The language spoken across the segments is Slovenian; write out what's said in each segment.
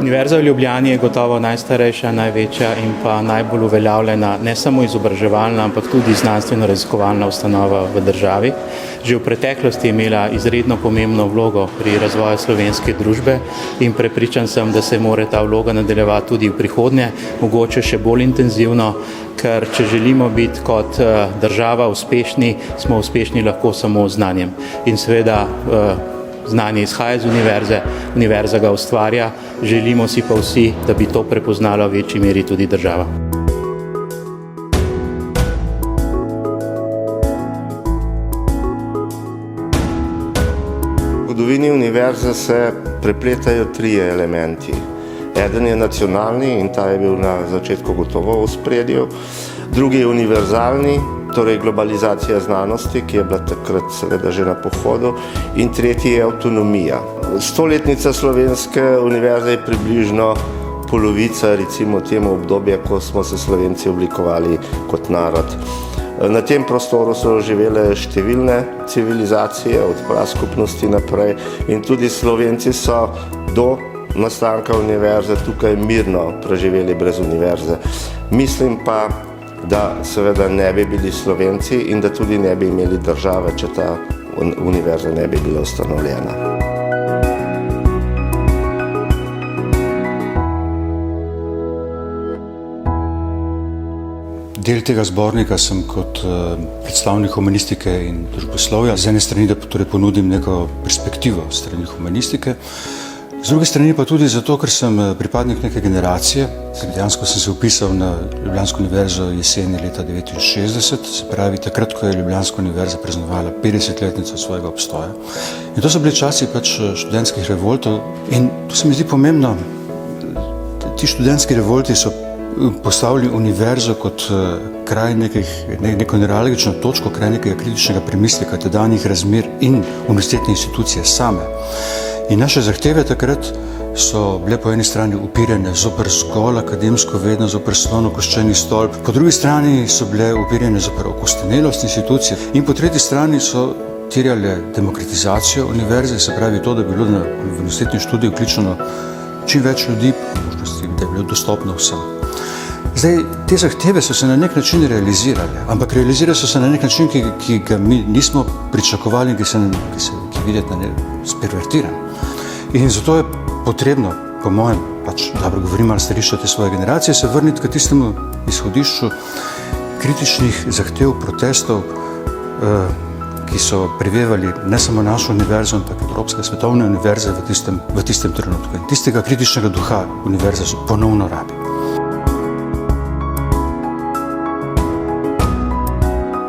Univerza v Ljubljani je gotovo najstarejša, največja in pa najbolj uveljavljena ne samo izobraževalna, ampak tudi znanstveno-raziskovalna ustanova v državi. Že v preteklosti je imela izredno pomembno vlogo pri razvoju slovenske družbe in prepričan sem, da se mora ta vloga nadaljevati tudi v prihodnje, mogoče še bolj intenzivno, ker če želimo biti kot država uspešni, smo uspešni lahko samo z znanjem. In seveda znanje izhaja iz univerze, univerza ga ustvarja, želimo si pa vsi, da bi to prepoznala v večji meri tudi država. V zgodovini univerze se prepletajo trije elementi. Eden je nacionalni in ta je bil na začetku gotovo v ospredju, drugi je univerzalni, torej globalizacija znanosti, ki je bila takrat seveda že na pohodu, in tretji je avtonomija. Stoletnica slovenske univerze je približno polovica, recimo temu obdobja, ko smo se Slovenci oblikovali kot narod. Na tem prostoru so živele številne civilizacije, od praskupnosti naprej, in tudi Slovenci so do nastanka univerze tukaj mirno preživeli brez univerze. Mislim pa, da seveda ne bi bili Slovenci in da tudi ne bi imeli države, če ta univerza ne bi bila ustanovljena. Del tega zbornika sem kot predstavnik humanistike in družboslovja. Z ene strani, da torej ponudim neko perspektivo strani humanistike, z druge strani pa tudi zato, ker sem pripadnik neke generacije, ker dejansko sem se upisal na Ljubljansko univerzo jeseni leta 1969, se pravi takrat, ko je Ljubljanska univerza praznovala 50-letnico svojega obstoja. In to so bili časi študentskih revoltov in to se mi zdi pomembno. Ti študentski revolti so postavili univerzo kot kraj neko neuralgično točko, kraj nekega kritičnega premisleka tedanjih razmer in univerzitetne institucije same. In naše zahteve takrat so bile po eni strani upirjene zoper zgolj akademsko vednost, zoper slonokoščeni stolp, po drugi strani so bile upirjene zoper okostenelost institucije in po tretji strani so terjale demokratizacijo univerze, se pravi to, da bi bilo na univerzitetni študij vključeno čim več ljudi, možnosti, da je bilo dostopno vsem. Zdaj, te zahteve so se na nek način realizirale, ampak realizirale so se na nek način, ki ga mi nismo pričakovali, ki videti spervertiran. In zato je potrebno, po mojem, dobro govorim ali stališču te svoje generacije, se vrniti k tistemu izhodišču kritičnih zahtev, protestov, ki so prevevali ne samo našo univerzo, ampak evropske svetovne univerze v tistem trenutku. In tistega kritičnega duha univerze ponovno rabi.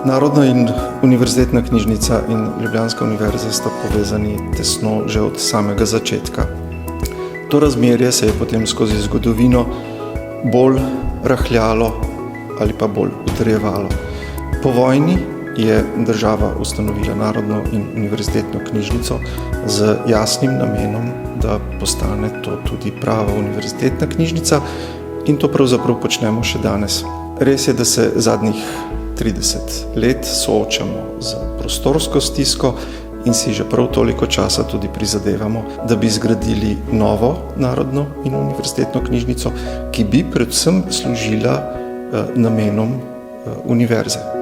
Narodna in univerzitetna knjižnica in Ljubljanska univerza sta povezani tesno že od samega začetka. To razmerje se je potem skozi zgodovino bolj rahljalo ali pa bolj utrjevalo. Po vojni je država ustanovila Narodno in univerzitetno knjižnico z jasnim namenom, da postane to tudi prava univerzitetna knjižnica in to pravzaprav počnemo še danes. Res je, da se zadnjih 30 let soočamo z prostorsko stisko in si že prav toliko časa tudi prizadevamo, da bi zgradili novo Narodno in univerzitetno knjižnico, ki bi predvsem služila namenom univerze.